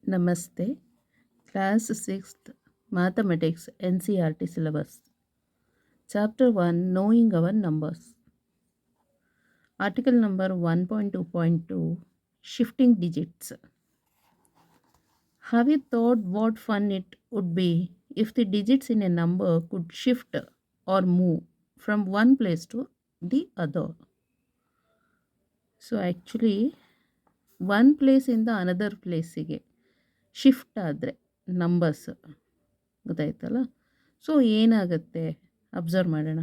Namaste. Class 6th Mathematics NCERT syllabus. Chapter 1 Knowing our numbers. Article number 1.2.2 Shifting digits. Have you thought what fun it would be if the digits in a number could shift or move from one place to the other? So actually one place in the another place ಗೆ shift ಆದರೆ numbers ಗೊತ್ತಾಯ್ತಲ್ಲ. So ಏನಾಗುತ್ತೆ observe ಮಾಡೋಣ.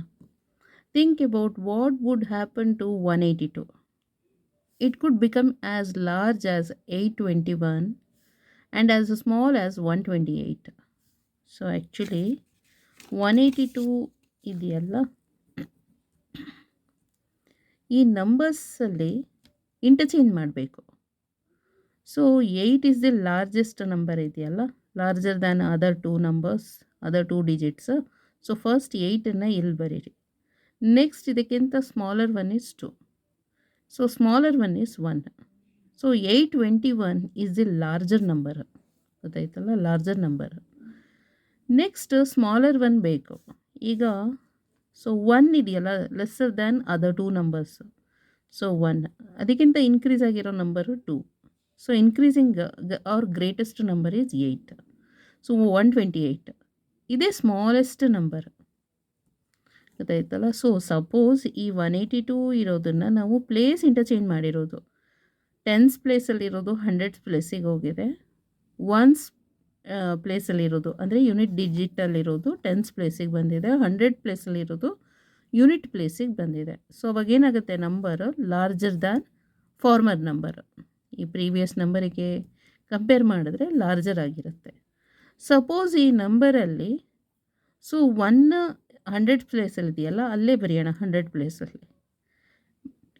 Think about what would happen to 182. It could become as large as 821 and as small as 128. So actually 182 ಇದೆಯಲ್ಲ, ಈ ನಂಬರ್ಸಲ್ಲಿ interchange ಮಾಡಬೇಕು. So 8 is the largest number ಇದೆಯಲ್ಲ, larger than other two numbers, other two digits. So first 8ಅನ್ನು ಇಲ್ಲಿ ಬರೀರಿ. Next ಇದಕ್ಕಿಂತ smaller one is 2. So smaller one is 1. So 821 is the larger number, ಗೊತ್ತಾಯ್ತಲ್ಲ, larger number. Next smaller one ಬೇಕು ಈಗ. So 1 ಇದೆಯಲ್ಲ, lesser than other two numbers. So 1 ಅದಕ್ಕಿಂತ increase ಆಗಿರೋ ನಂಬರು 2. ಸೊ ಇನ್ಕ್ರೀಸಿಂಗ್ ಅವ್ರ ಗ್ರೇಟೆಸ್ಟ್ ನಂಬರ್ ಈಸ್ 8. ಸೊ 128 ಇದೇ smallest number, ಗೊತ್ತಾಯ್ತಲ್ಲ. So suppose ಈ 182 ಇರೋದನ್ನು ನಾವು ಪ್ಲೇಸ್ ಇಂಟರ್ಚೇಂಜ್ ಮಾಡಿರೋದು. ಟೆನ್ಸ್ ಪ್ಲೇಸಲ್ಲಿರೋದು 100 ಪ್ಲೇಸಿಗೆ ಹೋಗಿದೆ. ಒನ್ಸ್ ಪ್ಲೇಸಲ್ಲಿರೋದು ಅಂದರೆ ಯೂನಿಟ್ ಡಿಜಿಟಲ್ಲಿರೋದು ಟೆನ್ಸ್ ಪ್ಲೇಸಿಗೆ ಬಂದಿದೆ. 100 ಪ್ಲೇಸಲ್ಲಿರೋದು ಯೂನಿಟ್ ಪ್ಲೇಸಿಗೆ ಬಂದಿದೆ. ಸೊ ಅವಾಗೇನಾಗುತ್ತೆ, number larger than former number. ಈ ಪ್ರೀವಿಯಸ್ ನಂಬರಿಗೆ ಕಂಪೇರ್ ಮಾಡಿದ್ರೆ ಲಾರ್ಜರ್ ಆಗಿರುತ್ತೆ. ಸಪೋಸ್ ಈ ನಂಬರಲ್ಲಿ ಸೊ 100 ಪ್ಲೇಸಲ್ಲಿ ಇದೆಯಲ್ಲ, ಅಲ್ಲೇ ಬರೆಯೋಣ 100 ಪ್ಲೇಸಲ್ಲಿ.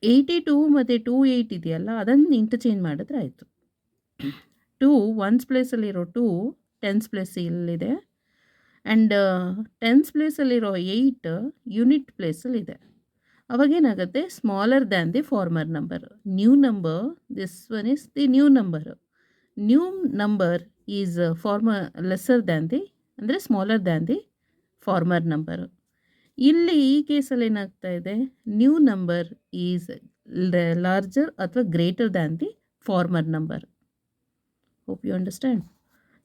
82 ಮತ್ತು 28 ಇದೆಯಲ್ಲ, ಅದನ್ನು ಇಂಟರ್ಚೇಂಜ್ ಮಾಡಿದ್ರೆ ಆಯಿತು. 2 ಒನ್ಸ್ ಪ್ಲೇಸಲ್ಲಿರೋ 2 ಟೆನ್ಸ್ ಪ್ಲೇಸಲ್ಲಿದೆ, ಆ್ಯಂಡ್ ಟೆನ್ಸ್ ಪ್ಲೇಸಲ್ಲಿರೋ 8 ಯೂನಿಟ್ ಪ್ಲೇಸಲ್ಲಿದೆ. ಅವಾಗೇನಾಗುತ್ತೆ, smaller than the former number. New number, this one is the new number. New number is lesser than the, ಅಂದರೆ smaller than the former number. ಇಲ್ಲಿ ಈ ಕೇಸಲ್ಲಿ ಏನಾಗ್ತಾ ಇದೆ, ನ್ಯೂ ನಂಬರ್ ಈಸ್ ಲಾರ್ಜರ್ ಅಥವಾ greater than the former number. Hope you understand.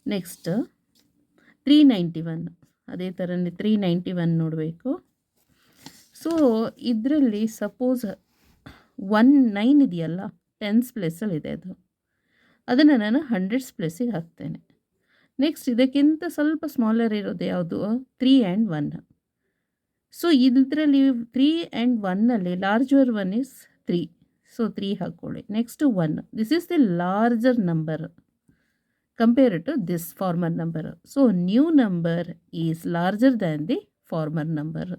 Next 391. ಅದೇ ಥರನೇ 391 ನೋಡಬೇಕು. ಸೊ ಇದರಲ್ಲಿ ಸಪೋಸ್ 19 ಇದೆಯಲ್ಲ, ಟೆನ್ಸ್ ಪ್ಲೇಸಲ್ಲಿದೆ, ಅದನ್ನು ನಾನು 100 ಪ್ಲೇಸಿಗೆ ಹಾಕ್ತೇನೆ. ನೆಕ್ಸ್ಟ್ ಇದಕ್ಕಿಂತ ಸ್ವಲ್ಪ ಸ್ಮಾಲರ್ ಇರೋದು ಯಾವುದು, 3 ಆ್ಯಂಡ್ 1. ಸೊ ಇದರಲ್ಲಿ 3 ಆ್ಯಂಡ್ 1ನಲ್ಲಿ ಲಾರ್ಜರ್ ಒನ್ ಇಸ್ 3. ಸೊ 3 ಹಾಕ್ಕೊಳ್ಳಿ. Next 1, this is the larger number compare to this former number. So new number is larger than the former number.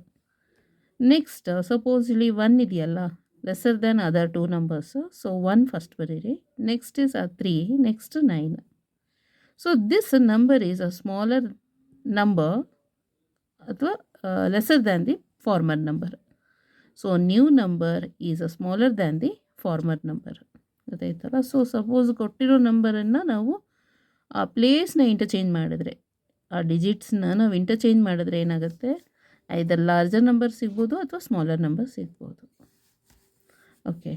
Next suppose ಇಲ್ಲಿ 1 ಇದೆಯಲ್ಲ, lesser than other two numbers. So 1 first ಬರೀರಿ. Next is 3, next 9. So this number is a smaller number ಅಥವಾ lesser than the former number. So new number is a smaller than the former number, ಗೊತ್ತಾಯ್ತಲ್ಲ. So suppose ಕೊಟ್ಟಿರೋ ನಂಬರನ್ನು ನಾವು ಆ ಪ್ಲೇಸ್ನ interchange ಮಾಡಿದ್ರೆ, ಆ ಡಿಜಿಟ್ಸ್ನ ನಾವು ಇಂಟರ್ಚೇಂಜ್ ಮಾಡಿದ್ರೆ ಏನಾಗುತ್ತೆ, ಐದರ್ ಲಾರ್ಜರ್ ನಂಬರ್ ಸಿಗ್ಬೋದು ಅಥವಾ ಸ್ಮಾಲರ್ ನಂಬರ್ ಸಿಗ್ಬೋದು. ಓಕೆ,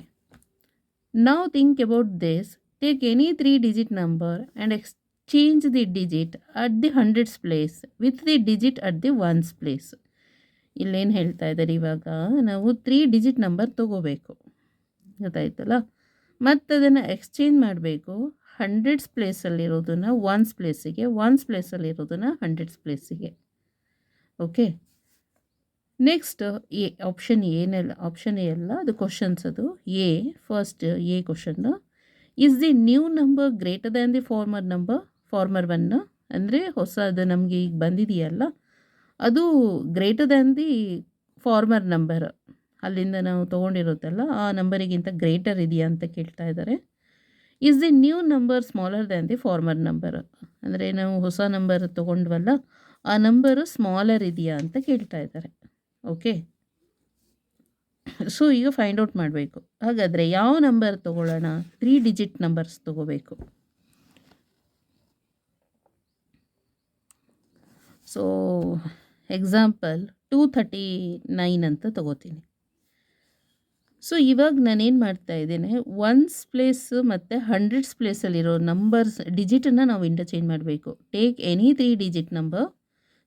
ನಾವು think about this. Take any 3 digit number and exchange the digit at the 100th place with the digit at the 1th place. ಇಲ್ಲೇನು ಹೇಳ್ತಾ ಇದ್ದಾರೆ, ಇವಾಗ ನಾವು 3 ಡಿಜಿಟ್ ನಂಬರ್ ತೊಗೋಬೇಕು, ಗೊತ್ತಾಯ್ತಲ್ಲ. ಮತ್ತು ಅದನ್ನು ಎಕ್ಸ್ಚೇಂಜ್ ಮಾಡಬೇಕು. 100th ಪ್ಲೇಸಲ್ಲಿರೋದನ್ನು 1th ಪ್ಲೇಸಿಗೆ, 1th ಪ್ಲೇಸಲ್ಲಿರೋದನ್ನು 100th ಪ್ಲೇಸಿಗೆ. Okay, next A option A ಅಲ್ಲ, ಅದು ಕ್ವಶನ್ಸ್. ಅದು A, first A question. Is the new number greater than the former number? Farmer one ಅಂದರೆ ಹೊಸದು ನಮಗೆ ಈಗ ಬಂದಿದೆಯಲ್ಲ, ಅದು greater than the former number, ಅಲ್ಲಿಂದ ನಾವು ತೊಗೊಂಡಿರುತ್ತಲ್ಲ ಆ ನಂಬರಿಗಿಂತ ಗ್ರೇಟರ್ ಇದೆಯಾ ಅಂತ ಕೇಳ್ತಾ ಇದ್ದಾರೆ. Is the new number smaller than the former number, ಅಂದರೆ ನಾವು ಹೊಸ ನಂಬರ್ ತೊಗೊಂಡ್ವಲ್ಲ ಆ ನಂಬರು ಸ್ಮಾಲರ್ ಇದೆಯಾ ಅಂತ ಕೇಳ್ತಾ ಇದ್ದಾರೆ. ಓಕೆ, ಸೊ ಈಗ ಫೈಂಡ್ ಔಟ್ ಮಾಡಬೇಕು. ಹಾಗಾದರೆ ಯಾವ ನಂಬರ್ ತೊಗೊಳ್ಳೋಣ? 3 ಡಿಜಿಟ್ ನಂಬರ್ಸ್ ತೊಗೋಬೇಕು. ಸೊ ಎಕ್ಸಾಂಪಲ್ 239 ಅಂತ ತಗೋತೀನಿ. ಸೊ ಇವಾಗ ನಾನೇನು ಮಾಡ್ತಾ ಇದ್ದೇನೆ, ಒನ್ಸ್ ಪ್ಲೇಸ್ ಮತ್ತು ಹಂಡ್ರೆಡ್ಸ್ ಪ್ಲೇಸಲ್ಲಿರೋ ನಂಬರ್ಸ್ ಡಿಜಿಟನ್ನು ನಾವು ಇಂಟರ್ಚೇಂಜ್ ಮಾಡಬೇಕು. Take any 3 digit number.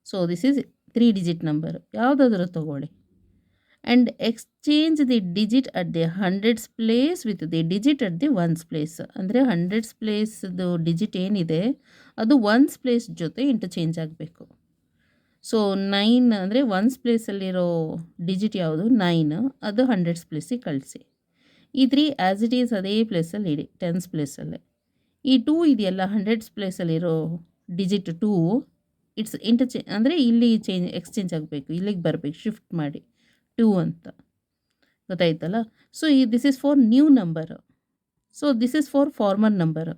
So this is 3 digit number, ಯಾವುದಾದ್ರೂ ತಗೊಳ್ಳಿ. And exchange the digit at the hundreds place with the digit at the once place. ಅಂದರೆ ಹಂಡ್ರೆಡ್ಸ್ ಪ್ಲೇಸ್ದು ಡಿಜಿಟ್ ಏನಿದೆ ಅದು once place ಜೊತೆ interchange ಆಗಬೇಕು. ಸೊ 9 ಅಂದರೆ ಒನ್ಸ್ ಪ್ಲೇಸಲ್ಲಿರೋ ಡಿಜಿಟ್ ಯಾವುದು 9, ಅದು ಹಂಡ್ರೆಡ್ಸ್ ಪ್ಲೇಸಿಗೆ ಕಳಿಸಿ. ಈ 3 ಆ್ಯಸ್ ಇಟ್ ಈಸ್ ಅದೇ ಪ್ಲೇಸಲ್ಲಿ ಇಡಿ, ಟೆನ್ಸ್ ಪ್ಲೇಸಲ್ಲೇ. ಈ 2 ಇದೆಯಲ್ಲ ಹಂಡ್ರೆಡ್ಸ್ ಪ್ಲೇಸಲ್ಲಿರೋ ಡಿಜಿಟ್ 2 ಇಟ್ಸ್ ಅಂದರೆ ಇಲ್ಲಿ ಎಕ್ಸ್ಚೇಂಜ್ ಆಗಬೇಕು, ಇಲ್ಲಿಗೆ ಬರಬೇಕು, ಶಿಫ್ಟ್ ಮಾಡಿ 2 ಅಂತ. ಗೊತ್ತಾಯ್ತಲ್ಲ? So this is for new number. So this is for former number.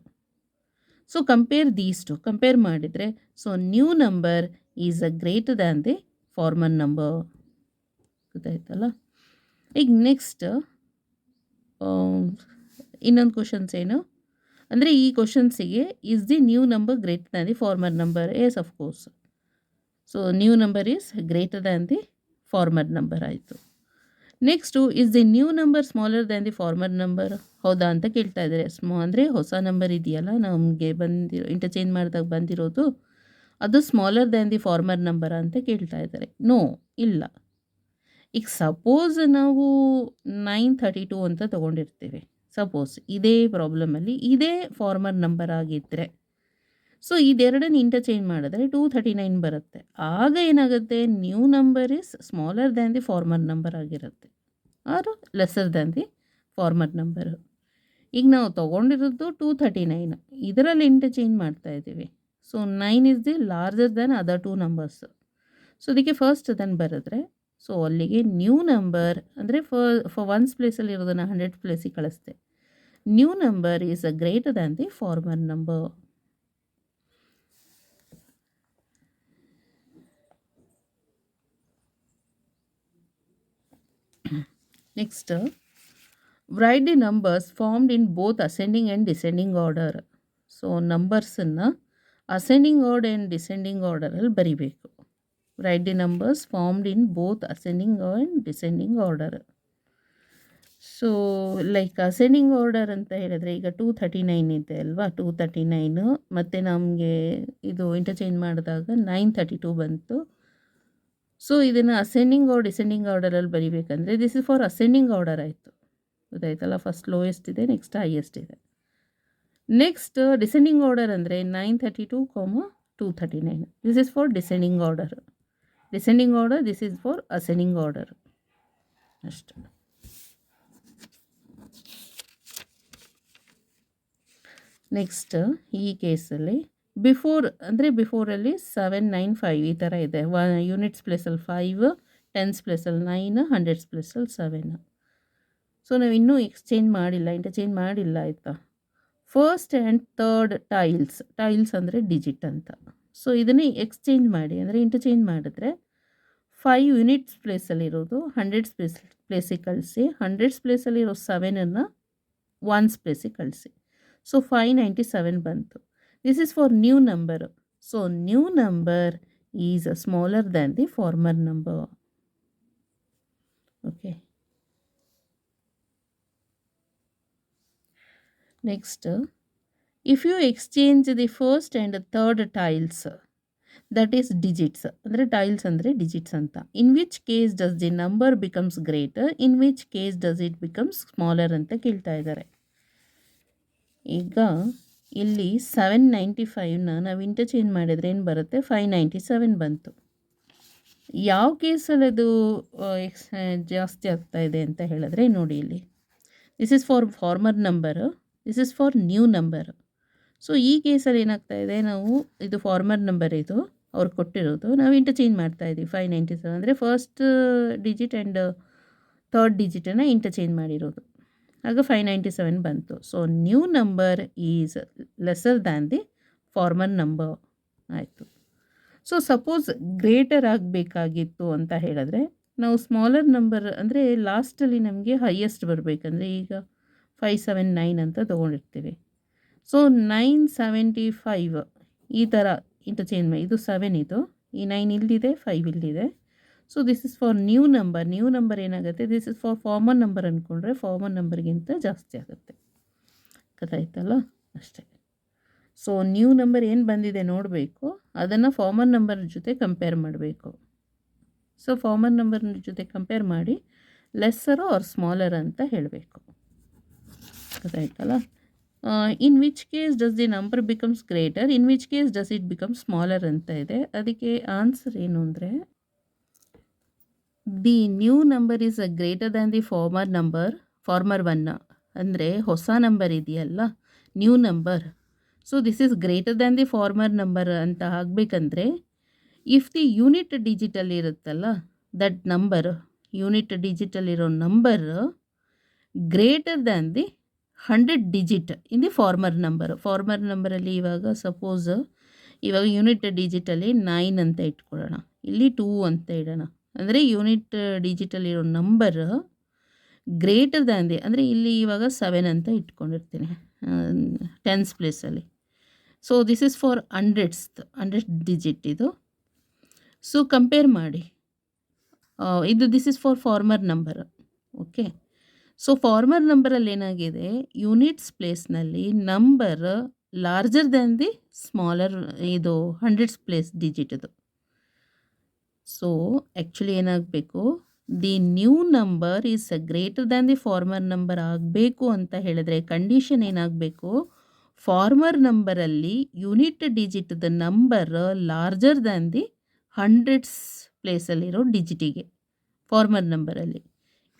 So compare these two, compare ಮಾಡಿದರೆ so new number is greater than the former number. ಗೊತ್ತಾಯ್ತಲ್ಲ? ಈಗ ನೆಕ್ಸ್ಟ್ ಇನ್ನೊಂದು ಕ್ವಶನ್ಸ್ ಏನು ಅಂದರೆ, ಈ ಕ್ವಶನ್ಸಿಗೆ is the new number greater than the former number? Yes of course. So new number is greater than the former number ಆಯಿತು. Next is the new number smaller than the former number? ಹೌದಾ ಅಂತ ಕೇಳ್ತಾ ಇದ್ದಾರೆ. ಅಂದರೆ ಹೊಸ number ಇದೆಯಲ್ಲ ನಮಗೆ interchange ಮಾಡಿದಾಗ ಬಂದಿರೋದು, ಅದು smaller than the former number ಅಂತ ಕೇಳ್ತಾ ಇದ್ದಾರೆ. ನೋ, ಇಲ್ಲ. ಈಗ ಸಪೋಸ್ ನಾವು 932 ಅಂತ ತೊಗೊಂಡಿರ್ತೀವಿ, ಸಪೋಸ್ ಇದೇ ಪ್ರಾಬ್ಲಮಲ್ಲಿ ಇದೇ ಫಾರ್ಮರ್ ನಂಬರ್ ಆಗಿದ್ದರೆ, ಸೊ ಇದೆರಡನ್ನು ಇಂಟರ್ಚೇಂಜ್ ಮಾಡಿದ್ರೆ 239 ಬರುತ್ತೆ. ಆಗ ಏನಾಗುತ್ತೆ, new number is smaller than the former number ಆಗಿರುತ್ತೆ, or lesser than the former number. ಈಗ ನಾವು ತೊಗೊಂಡಿರೋದು 239, ಇದರಲ್ಲಿ ಇಂಟರ್ಚೇಂಜ್ ಮಾಡ್ತಾ ಇದ್ದೀವಿ. So 9 is the larger than other 2 numbers. So ಅದಕ್ಕೆ ಫಸ್ಟ್ ಅದನ್ನು ಬರೆದ್ರೆ, ಸೊ ಅಲ್ಲಿಗೆ ನ್ಯೂ ನಂಬರ್ ಅಂದರೆ ಫಾರ್ ಒನ್ಸ್ ಪ್ಲೇಸಲ್ಲಿ ಇರೋದನ್ನು 100 ಪ್ಲೇಸಿಗೆ ಕಳಿಸ್ತೆ. New number is greater than the former number. Next, write the numbers formed in both ascending and descending order. So ನಂಬರ್ಸನ್ನು ಅಸೆಂಡಿಂಗ್ ಆರ್ಡರ್ ಆ್ಯಂಡ್ ಡಿಸೆಂಡಿಂಗ್ ಆರ್ಡರಲ್ಲಿ ಬರಿಬೇಕು. Write the numbers formed in both ascending and descending order. So like ascending order ಅಂತ ಹೇಳಿದ್ರೆ, ಈಗ 239 ಇದೆ ಅಲ್ವಾ, 239 ಮತ್ತು ನಮಗೆ ಇದು ಇಂಟರ್ಚೇಂಜ್ ಮಾಡಿದಾಗ 932 ಬಂತು. ಸೊ ಇದನ್ನು ಅಸೆಂಡಿಂಗ್ ಆರ್ ಡಿಸೆಂಡಿಂಗ್ ಆರ್ಡರಲ್ಲಿ ಬರಿಬೇಕಂದ್ರೆ this is for ascending order ಆಯಿತು. ಗೊತ್ತಾಯ್ತಲ್ಲ? ಫಸ್ಟ್ ಲೋಯೆಸ್ಟ್ ಇದೆ, ನೆಕ್ಸ್ಟ್ ಹೈಯೆಸ್ಟ್ ಇದೆ. ನೆಕ್ಸ್ಟ್ ಡಿಸೆಂಡಿಂಗ್ ಆರ್ಡರ್ ಅಂದರೆ 932, 239. This is for descending order. Descending order, this is for ascending order ಅಷ್ಟೆ. ನೆಕ್ಸ್ಟ್ ಈ ಕೇಸಲ್ಲಿ ಬಿಫೋರಲ್ಲಿ 795 ಈ ಥರ ಇದೆ. ಯೂನಿಟ್ಸ್ ಪ್ಲೇಸಲ್ಲಿ 5, ಟೆನ್ಸ್ ಪ್ಲೇಸಲ್ಲಿ 9, ಹಂಡ್ರೆಡ್ಸ್ ಪ್ಲೇಸಲ್ಲಿ 7. ಸೊ ನಾವು ಇನ್ನೂ ಇಂಟರ್ಚೇಂಜ್ ಮಾಡಿಲ್ಲ ಆಯಿತಾ. ಫಸ್ಟ್ ಆ್ಯಂಡ್ ಥರ್ಡ್ ಟೈಲ್ಸ್ ಅಂದರೆ ಡಿಜಿಟ್ ಅಂತ. ಸೊ ಇದನ್ನೇ ಎಕ್ಸ್ಚೇಂಜ್ ಮಾಡಿ ಅಂದರೆ ಇಂಟರ್ಚೇಂಜ್ ಮಾಡಿದ್ರೆ 5 ಯೂನಿಟ್ಸ್ ಪ್ಲೇಸಲ್ಲಿರೋದು ಹಂಡ್ರೆಡ್ಸ್ ಪ್ಲೇಸಿಗೆ ಕಳಿಸಿ, ಹಂಡ್ರೆಡ್ಸ್ ಪ್ಲೇಸಲ್ಲಿರೋ 7ಅನ್ನು ಒನ್ಸ್ ಪ್ಲೇಸಿಗೆ ಕಳಿಸಿ. ಸೊ 597 ಬಂತು. This is for new number. So new number is smaller than the former number. Okay. Next, if you exchange the first and third tiles, that is digits. ಅಂದರೆ tiles ಅಂದರೆ digits ಅಂತ. In which case does the number becomes greater, in which case does it becomes smaller ಅಂತ ಕೇಳ್ತಾ ಇದ್ದಾರೆ. ಈಗ ಇಲ್ಲಿ 795ನ ನಾವು interchange ಮಾಡಿದರೆ ಏನು ಬರುತ್ತೆ, 597 ಬಂತು. ಯಾವ ಕೇಸಲ್ಲಿ ಅದು ಜಾಸ್ತಿ ಆಗ್ತಾ ಇದೆ ಅಂತ ಹೇಳಿದ್ರೆ ನೋಡಿ, ಇಲ್ಲಿ this is for former number, this is for new number. So ಈ ಕೇಸಲ್ಲಿ ಏನಾಗ್ತಾ ಇದೆ, ನಾವು ಇದು ಫಾರ್ಮರ್ ನಂಬರ್, ಇದು ಅವ್ರು ಕೊಟ್ಟಿರೋದು, ನಾವು ಇಂಟರ್ಚೇಂಜ್ ಮಾಡ್ತಾ ಇದ್ದೀವಿ. 597 ಅಂದರೆ ಫಸ್ಟ್ ಡಿಜಿಟ್ ಆ್ಯಂಡ್ ಥರ್ಡ್ ಡಿಜಿಟನ್ನು ಇಂಟರ್ಚೇಂಜ್ ಮಾಡಿರೋದು, ಆಗ 597 ಬಂತು. So new number is lesser than the former number ಆಯಿತು. ಸೊ ಸಪೋಸ್ ಗ್ರೇಟರ್ ಆಗಬೇಕಾಗಿತ್ತು ಅಂತ ಹೇಳಿದ್ರೆ ನಾವು ಸ್ಮಾಲರ್ ನಂಬರ್ ಅಂದರೆ ಲಾಸ್ಟಲ್ಲಿ ನಮಗೆ ಹೈಯೆಸ್ಟ್ ಬರಬೇಕಂದ್ರೆ ಈಗ 579 ಅಂತ ತೊಗೊಂಡಿರ್ತೀವಿ. ಸೊ 975 ಈ ಥರ ಇಂಟರ್ಚೇಂಜ್ ಮಾಡಿ, ಇದು 7, ಇದು ಈ 9 ಇಲ್ಲಿದೆ, 5 ಇಲ್ಲಿದೆ. So this is for new number ಏನಾಗುತ್ತೆ, this is for former number ಅಂದ್ಕೊಂಡ್ರೆ ಫಾರ್ಮರ್ ನಂಬರ್ಗಿಂತ ಜಾಸ್ತಿ ಆಗುತ್ತೆ. ಗೊತ್ತಾಯ್ತಲ್ಲ, ಅಷ್ಟೇ. ಸೊ ನ್ಯೂ ನಂಬರ್ ಏನು ಬಂದಿದೆ ನೋಡಬೇಕು, ಅದನ್ನು ಫಾರ್ಮರ್ ನಂಬರ್ ಜೊತೆ ಕಂಪೇರ್ ಮಾಡಬೇಕು. ಸೊ ಫಾರ್ಮರ್ ನಂಬರ್ ಜೊತೆ ಕಂಪೇರ್ ಮಾಡಿ ಲೆಸ್ಸರ್ ಆರ್ ಸ್ಮಾಲರ್ ಅಂತ ಹೇಳಬೇಕು. ಗೊತ್ತಾಯ್ತಲ್ಲ. ಇನ್ which case does the number becomes greater, in which case does it become smaller ಅಂತ ಇದೆ. ಅದಕ್ಕೆ ಆನ್ಸರ್ ಏನು ಅಂದರೆ, the new number is greater than the former one. ಅಂದರೆ ಹೊಸ ನಂಬರ್ ಇದೆಯಲ್ಲ, new number. So this is greater than the former number ಅಂತ ಆಗಬೇಕಂದ್ರೆ, ಇಫ್ ದಿ ಯೂನಿಟ್ ಡಿಜಿಟಲ್ ಇರುತ್ತಲ್ಲ, ದಟ್ ನಂಬರ್, ಯೂನಿಟ್ ಡಿಜಿಟಲ್ ಇರೋ number greater than the 100 digit in the former ನಂಬರಲ್ಲಿ ಇವಾಗ ಸಪೋಸ್ ಇವಾಗ ಯೂನಿಟ್ ಡಿಜಿಟಲ್ಲಿ 9 ಅಂತ ಇಟ್ಕೊಳ್ಳೋಣ, ಇಲ್ಲಿ 2 ಅಂತ ಇಡೋಣ. ಅಂದರೆ ಯೂನಿಟ್ ಡಿಜಿಟಲ್ ಇರೋ ನಂಬರ್ ಗ್ರೇಟರ್ ದ್ಯಾನ್ ದಿ, ಅಂದರೆ ಇಲ್ಲಿ ಇವಾಗ 7 ಅಂತ ಇಟ್ಕೊಂಡಿರ್ತೀನಿ ಟೆನ್ಸ್ ಪ್ಲೇಸಲ್ಲಿ. So this is for 100 digit ಇದು. ಸೊ ಕಂಪೇರ್ ಮಾಡಿ, ಇದು this is for former number. Okay, so former ನಂಬರಲ್ಲಿ ಏನಾಗಿದೆ, ಯೂನಿಟ್ಸ್ ಪ್ಲೇಸ್ನಲ್ಲಿ number larger than the smaller, ಇದು 100 ಪ್ಲೇಸ್ ಡಿಜಿಟ್ ಇದು. ಸೊ ಆ್ಯಕ್ಚುಲಿ ಏನಾಗಬೇಕು, the new number is greater than the former number ಆಗಬೇಕು ಅಂತ ಹೇಳಿದ್ರೆ ಕಂಡೀಷನ್ ಏನಾಗಬೇಕು, ಫಾರ್ಮರ್ ನಂಬರಲ್ಲಿ ಯೂನಿಟ್ ಡಿಜಿಟ್ದ ನಂಬರ್ ಲಾರ್ಜರ್ ದ್ಯಾನ್ ದಿ 100 ಪ್ಲೇಸಲ್ಲಿರೋ ಡಿಜಿಟಿಗೆ ಫಾರ್ಮರ್ ನಂಬರಲ್ಲಿ.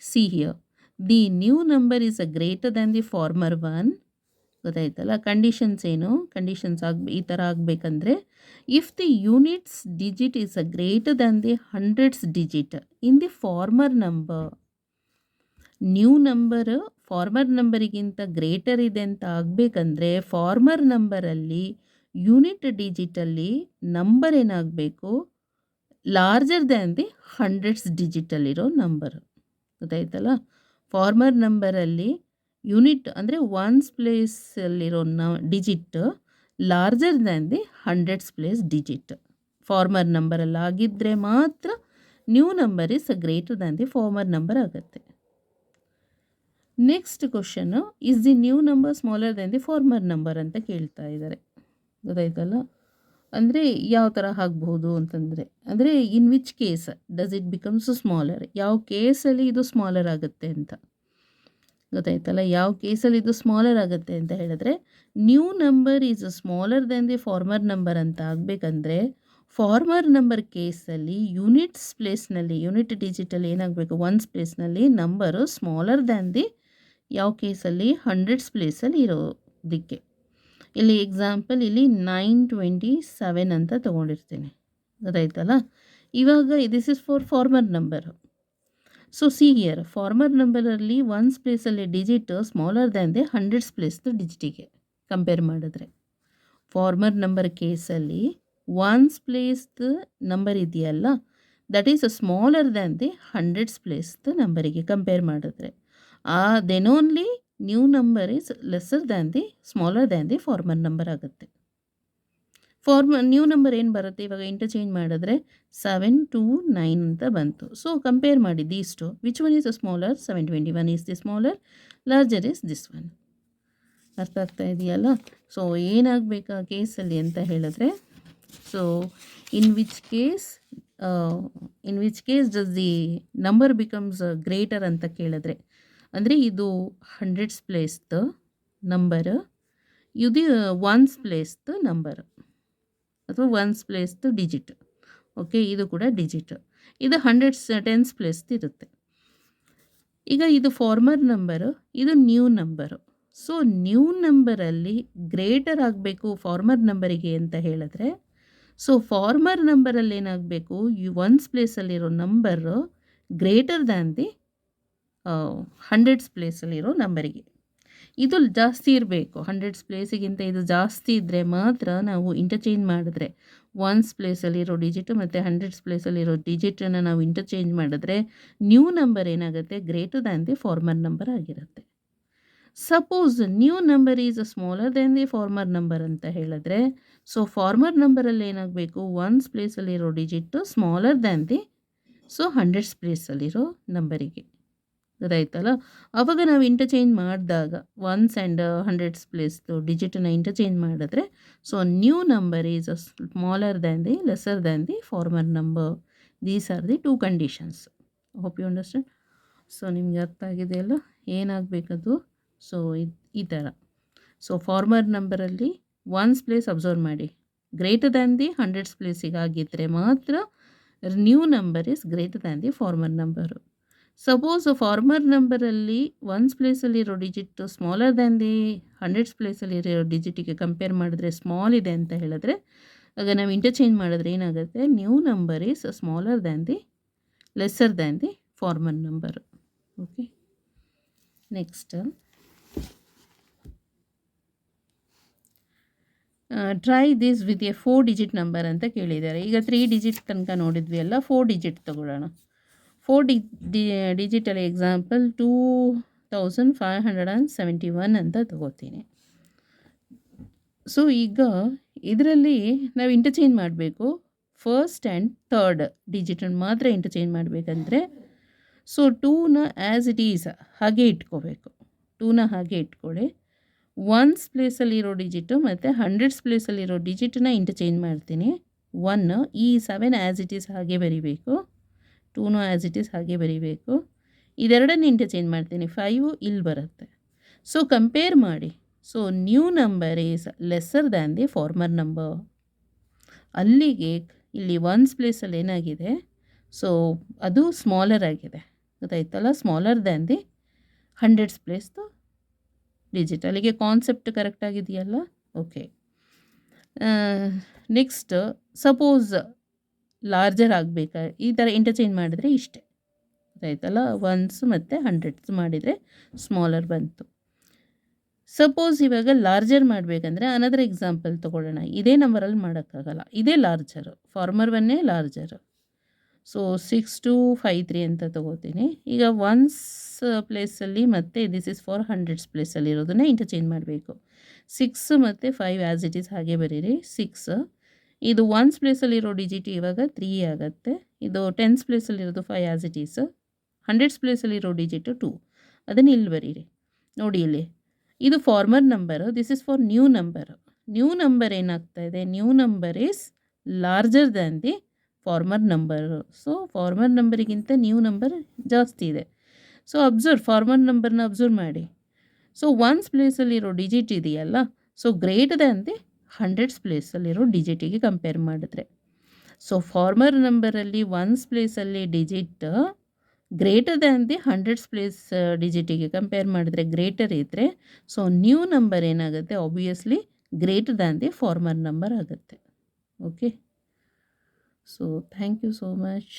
See here, the new number is greater than the former one. ಗೊತ್ತಾಯ್ತಲ್ಲ, ಕಂಡೀಷನ್ಸ್ ಏನು, ಕಂಡೀಷನ್ಸ್ ಈ ಥರ ಆಗಬೇಕಂದ್ರೆ, if the units digit is greater than the 100 digit in the former number, new number former ನಂಬರಿಗಿಂತ greater ಇದೆ ಅಂತ ಆಗಬೇಕಂದ್ರೆ ಫಾರ್ಮರ್ ನಂಬರಲ್ಲಿ ಯೂನಿಟ್ ಡಿಜಿಟಲ್ಲಿ ನಂಬರ್ ಏನಾಗಬೇಕು, ಲಾರ್ಜರ್ ದ್ಯಾನ್ ದಿ 100 ಡಿಜಿಟಲ್ಲಿರೋ ನಂಬರ್. ಗೊತ್ತಾಯ್ತಲ್ಲ, ಫಾರ್ಮರ್ ನಂಬರಲ್ಲಿ ಯೂನಿಟ್ ಅಂದರೆ ಒನ್ಸ್ ಪ್ಲೇಸಲ್ಲಿರೋ digit larger than the 100 place digit former ನಂಬರಲ್ಲಿ ಆಗಿದ್ದರೆ ಮಾತ್ರ new number is greater than the former number ಆಗುತ್ತೆ. Next question, is the new number smaller than the former number ಅಂತ ಕೇಳ್ತಾ ಇದ್ದಾರೆ. ಗೊತ್ತಾಯ್ತಲ್ಲ, ಅಂದರೆ ಯಾವ ಥರ ಆಗ್ಬೋದು ಅಂತಂದರೆ, ಅಂದರೆ ಇನ್ which case does it becomes smaller, ಯಾವ ಕೇಸಲ್ಲಿ ಇದು ಸ್ಮಾಲರ್ ಆಗುತ್ತೆ ಅಂತ. ಗೊತ್ತಾಯ್ತಲ್ಲ, ಯಾವ ಕೇಸಲ್ಲಿ ಇದು ಸ್ಮಾಲರ್ ಆಗುತ್ತೆ ಅಂತ ಹೇಳಿದ್ರೆ, new number is smaller than the former number ಅಂತ ಆಗಬೇಕಂದ್ರೆ ಫಾರ್ಮರ್ ನಂಬರ್ ಕೇಸಲ್ಲಿ ಯೂನಿಟ್ಸ್ ಪ್ಲೇಸ್ನಲ್ಲಿ, ಯೂನಿಟ್ ಡಿಜಿಟಲ್ ಏನಾಗಬೇಕು, ಒನ್ಸ್ ಪ್ಲೇಸ್ನಲ್ಲಿ ನಂಬರು ಸ್ಮಾಲರ್ ದ್ಯಾನ್ ದಿ ಯಾವ ಕೇಸಲ್ಲಿ 100 ಪ್ಲೇಸಲ್ಲಿ ಇರೋದಕ್ಕೆ. ಇಲ್ಲಿ ಎಕ್ಸಾಂಪಲ್ ಇಲ್ಲಿ 927 ಅಂತ ತೊಗೊಂಡಿರ್ತೀನಿ. ಗೊತ್ತಾಯ್ತಲ್ಲ, ಇವಾಗ this is for former number. So see here, former ನಂಬರಲ್ಲಿ ಒನ್ಸ್ ಪ್ಲೇಸಲ್ಲಿ ಡಿಜಿಟ್ ಸ್ಮಾಲರ್ ದ್ಯಾನ್ ದಿ 100 ಪ್ಲೇಸ್ದು ಡಿಜಿಟಿಗೆ ಕಂಪೇರ್ ಮಾಡಿದ್ರೆ, ಫಾರ್ಮರ್ ನಂಬರ್ ಕೇಸಲ್ಲಿ ಒನ್ಸ್ ಪ್ಲೇಸ್ದು ನಂಬರ್ ಇದೆಯಲ್ಲ, that is smaller than the 100 ಪ್ಲೇಸ್ದು ನಂಬರಿಗೆ ಕಂಪೇರ್ ಮಾಡಿದ್ರೆ, then only new number is lesser than the smaller than the former number ಆಗುತ್ತೆ. ನ್ಯೂ ನಂಬರ್ ಏನು ಬರುತ್ತೆ, ಇವಾಗ ಇಂಟರ್ಚೇಂಜ್ ಮಾಡಿದ್ರೆ 7 to 9 ಅಂತ ಬಂತು. ಸೊ ಕಂಪೇರ್ ಮಾಡಿ these two, which one is smaller, 721 is the smaller, larger is this one. ಅರ್ಥ ಆಗ್ತಾ ಇದೆಯಲ್ಲ. ಸೊ ಏನಾಗಬೇಕು ಆ ಕೇಸಲ್ಲಿ ಅಂತ ಹೇಳಿದ್ರೆ, so in which case does the number becomes greater ಅಂತ ಕೇಳಿದ್ರೆ, ಅಂದರೆ ಇದು 100 ಪ್ಲೇಸ್ದು ನಂಬರ್, ಇದು ಒನ್ಸ್ ಪ್ಲೇಸ್ದು ನಂಬರ್ ಅಥವಾ ಒನ್ಸ್ ಪ್ಲೇಸ್ದು ಡಿಜಿಟ್. ಓಕೆ, ಇದು ಕೂಡ ಡಿಜಿಟ್, ಇದು 110 ಪ್ಲೇಸ್ದು ಇರುತ್ತೆ. ಈಗ ಇದು ಫಾರ್ಮರ್ ನಂಬರು, ಇದು ನ್ಯೂ ನಂಬರು. ಸೊ ನ್ಯೂ ನಂಬರಲ್ಲಿ ಗ್ರೇಟರ್ ಆಗಬೇಕು ಫಾರ್ಮರ್ ನಂಬರಿಗೆ ಅಂತ ಹೇಳಿದ್ರೆ, ಸೊ ಫಾರ್ಮರ್ ನಂಬರಲ್ಲಿ ಏನಾಗಬೇಕು, ಒನ್ಸ್ ಪ್ಲೇಸಲ್ಲಿರೋ ನಂಬರು ಗ್ರೇಟರ್ ದ್ಯಾನ್ ದಿ 100 ಪ್ಲೇಸಲ್ಲಿರೋ ನಂಬರಿಗೆ. ಇದು ಜಾಸ್ತಿ ಇರಬೇಕು, 100 ಪ್ಲೇಸಿಗಿಂತ ಇದು ಜಾಸ್ತಿ ಇದ್ದರೆ ಮಾತ್ರ ನಾವು ಇಂಟರ್ಚೇಂಜ್ ಮಾಡಿದ್ರೆ, ಒನ್ಸ್ ಪ್ಲೇಸಲ್ಲಿರೋ ಡಿಜಿಟ್ ಮತ್ತು 100 ಪ್ಲೇಸಲ್ಲಿರೋ ಡಿಜಿಟನ್ನು ನಾವು ಇಂಟರ್ಚೇಂಜ್ ಮಾಡಿದ್ರೆ ನ್ಯೂ ನಂಬರ್ ಏನಾಗುತ್ತೆ, greater than the former number ಆಗಿರುತ್ತೆ. Suppose new number is smaller then the former number ಅಂತ ಹೇಳಿದ್ರೆ, ಸೊ ಫಾರ್ಮರ್ ನಂಬರಲ್ಲಿ ಏನಾಗಬೇಕು, ಒನ್ಸ್ ಪ್ಲೇಸಲ್ಲಿರೋ digit smaller than the hundreds ಪ್ಲೇಸಲ್ಲಿರೋ ನಂಬರಿಗೆ. ಗೊತ್ತಾಯ್ತಲ್ಲ? ಆವಾಗ ನಾವು ಇಂಟರ್ಚೇಂಜ್ ಮಾಡಿದಾಗ ಒನ್ಸ್ ಆ್ಯಂಡ್ ಹಂಡ್ರೆಡ್ಸ್ ಪ್ಲೇಸ್ದು ಡಿಜಿಟನ್ನ ಇಂಟರ್ಚೇಂಜ್ ಮಾಡಿದ್ರೆ, so new number is smaller than the lesser than the former number. These are the two conditions. Hope you understand. So ನಿಮ್ಗೆ ಅರ್ಥ ಆಗಿದೆಯಲ್ಲ ಏನಾಗಬೇಕದು. ಸೊ ಈ ಥರ. ಸೊ ಫಾರ್ಮರ್ ನಂಬರಲ್ಲಿ ಒನ್ಸ್ ಪ್ಲೇಸ್ ಅಬ್ಸರ್ವ್ ಮಾಡಿ, ಗ್ರೇಟರ್ ದ್ಯಾನ್ ದಿ ಹಂಡ್ರೆಡ್ಸ್ ಪ್ಲೇಸಿಗೆ ಆಗಿದ್ದರೆ ಮಾತ್ರ new number is greater than the former number. Suppose former ನಂಬರಲ್ಲಿ ಒನ್ಸ್ ಪ್ಲೇಸಲ್ಲಿರೋ digit smaller than the hundreds ಪ್ಲೇಸಲ್ಲಿರೋ ಡಿಜಿಟಿಗೆ ಕಂಪೇರ್ ಮಾಡಿದ್ರೆ ಸ್ಮಾಲ್ ಇದೆ ಅಂತ ಹೇಳಿದ್ರೆ, ಆಗ ನಾವು ಇಂಟರ್ಚೇಂಜ್ ಮಾಡಿದ್ರೆ ಏನಾಗುತ್ತೆ, new number is smaller than the lesser than the former number. Okay, next try this with a 4 digit number ಅಂತ ಕೇಳಿದ್ದಾರೆ. ಈಗ 3 ಡಿಜಿಟ್ ತನಕ ನೋಡಿದ್ವಿ ಅಲ್ಲ, 4 ಡಿಜಿಟ್ ತಗೊಳ್ಳೋಣ. 4 ಡಿಜಿಟಲ್ಲಿ ಎಕ್ಸಾಂಪಲ್ 2571 ಅಂತ ತಗೋತೀನಿ. ಸೊ ಈಗ ಇದರಲ್ಲಿ ನಾವು ಇಂಟರ್ಚೇಂಜ್ ಮಾಡಬೇಕು. ಫಸ್ಟ್ ಆ್ಯಂಡ್ ಥರ್ಡ್ ಡಿಜಿಟನ್ನು ಮಾತ್ರ ಇಂಟರ್ಚೇಂಜ್ ಮಾಡಬೇಕಂದ್ರೆ, ಸೊ 2ನ ಆ್ಯಸ್ ಇಟ್ ಈಸ್ ಹಾಗೆ ಇಟ್ಕೋಬೇಕು. 2ನ ಹಾಗೆ ಇಟ್ಕೊಳ್ಳಿ. ಒನ್ಸ್ ಪ್ಲೇಸಲ್ಲಿರೋ ಡಿಜಿಟು ಮತ್ತು ಹಂಡ್ರೆಡ್ಸ್ ಪ್ಲೇಸಲ್ಲಿರೋ ಡಿಜಿಟನ್ನ ಇಂಟರ್ಚೇಂಜ್ ಮಾಡ್ತೀನಿ. 1 ಈ 7 ಆ್ಯಸ್ ಇಟ್ ಈಸ್ ಹಾಗೆ ಬರಿಬೇಕು. 2ನು ಆ್ಯಸ್ ಇಟ್ ಈಸ್ ಹಾಗೆ ಬರಿಬೇಕು. ಇದೆರಡನ್ನು ಇಂಟರ್ಚೇಂಜ್ ಮಾಡ್ತೀನಿ. 5 ಇಲ್ಲಿ ಬರುತ್ತೆ. ಸೊ ಕಂಪೇರ್ ಮಾಡಿ. So new number is lesser than the former number. ಅಲ್ಲಿಗೆ ಇಲ್ಲಿ ಒನ್ಸ್ ಪ್ಲೇಸಲ್ಲಿ ಏನಾಗಿದೆ, ಸೊ ಅದು ಸ್ಮಾಲರ್ ಆಗಿದೆ. ಗೊತ್ತಾಯ್ತಲ್ಲ? ಸ್ಮಾಲರ್ ದ್ಯಾನ್ ದಿ ಹಂಡ್ರೆಡ್ಸ್ ಪ್ಲೇಸ್ದು ಡಿಜಿಟ್. ಅಲ್ಲಿಗೆ ಕಾನ್ಸೆಪ್ಟ್ ಕರೆಕ್ಟ್ ಆಗಿದೆಯಲ್ಲ? ಓಕೆ. ನೆಕ್ಸ್ಟ್ ಸಪೋಸ್ ಲಾರ್ಜರ್ ಆಗಬೇಕಾ, ಈ ಥರ ಇಂಟರ್ಚೇಂಜ್ ಮಾಡಿದರೆ ಇಷ್ಟೇ. ಗೊತ್ತಾಯ್ತಲ್ಲ? ಒನ್ಸ್ ಮತ್ತು ಹಂಡ್ರೆಡ್ಸ್ ಮಾಡಿದರೆ ಸ್ಮಾಲರ್ ಬಂತು. ಸಪೋಸ್ ಇವಾಗ ಲಾರ್ಜರ್ ಮಾಡಬೇಕಂದ್ರೆ ಅನದರ್ ಎಕ್ಸಾಂಪಲ್ ತೊಗೊಳ್ಳೋಣ. ಇದೇ ನಂಬರಲ್ಲಿ ಮಾಡೋಕ್ಕಾಗಲ್ಲ, ಇದೇ ಲಾರ್ಜರು, ಫಾರ್ಮರ್ ಒನ್ನೇ ಲಾರ್ಜರು. ಸೊ 6253 ಅಂತ ತೊಗೋತೀನಿ. ಈಗ ಒನ್ಸ್ ಪ್ಲೇಸಲ್ಲಿ ಮತ್ತು ದಿಸ್ ಇಸ್ ಫಾರ್ ಹಂಡ್ರೆಡ್ಸ್ ಪ್ಲೇಸಲ್ಲಿ ಇರೋದನ್ನು ಇಂಟರ್ಚೇಂಜ್ ಮಾಡಬೇಕು. 6 ಮತ್ತು 5 ಆ್ಯಸ್ ಇಟ್ ಈಸ್ ಹಾಗೆ ಬರೀರಿ. 6 ಇದು ಒನ್ಸ್ ಪ್ಲೇಸಲ್ಲಿರೋ ಡಿಜಿಟ್ ಇವಾಗ 3 ಆಗುತ್ತೆ. ಇದು ಟೆನ್ಸ್ ಪ್ಲೇಸಲ್ಲಿರೋದು 5 ಆ್ಯಸ್ ಇಟ್ ಈಸ್. ಹಂಡ್ರೆಡ್ಸ್ ಪ್ಲೇಸಲ್ಲಿರೋ ಡಿಜಿಟು 2, ಅದನ್ನು ಇಲ್ಲಿ ಬರೀರಿ. ನೋಡಿ ಇಲ್ಲಿ ಇದು former number, this is for new number. New number ಏನಾಗ್ತಾ ಇದೆ, new number is larger than the former number. So former ನಂಬರಿಗಿಂತ ನ್ಯೂ ನಂಬರ್ ಜಾಸ್ತಿ ಇದೆ. ಸೊ ಅಬ್ಸರ್ವ್, ಫಾರ್ಮರ್ ನಂಬರ್ನ ಅಬ್ಸರ್ವ್ ಮಾಡಿ. ಸೊ ಒನ್ಸ್ ಪ್ಲೇಸಲ್ಲಿರೋ ಡಿಜಿಟ್ ಇದೆಯಲ್ಲ, so greater than the hundreds ಪ್ಲೇಸಲ್ಲಿರೋ ಡಿಜಿಟಿಗೆ ಕಂಪೇರ್ ಮಾಡಿದ್ರೆ. ಸೊ ಫಾರ್ಮರ್ ನಂಬರಲ್ಲಿ ಒನ್ಸ್ ಪ್ಲೇಸಲ್ಲಿ digit greater than the hundreds place ಡಿಜಿಟಿಗೆ ಕಂಪೇರ್ ಮಾಡಿದ್ರೆ ಗ್ರೇಟರ್ ಇದ್ದರೆ, ಸೊ ನ್ಯೂ ನಂಬರ್ ಏನಾಗುತ್ತೆ, obviously greater than the former number ಆಗುತ್ತೆ. Okay, so thank you so much.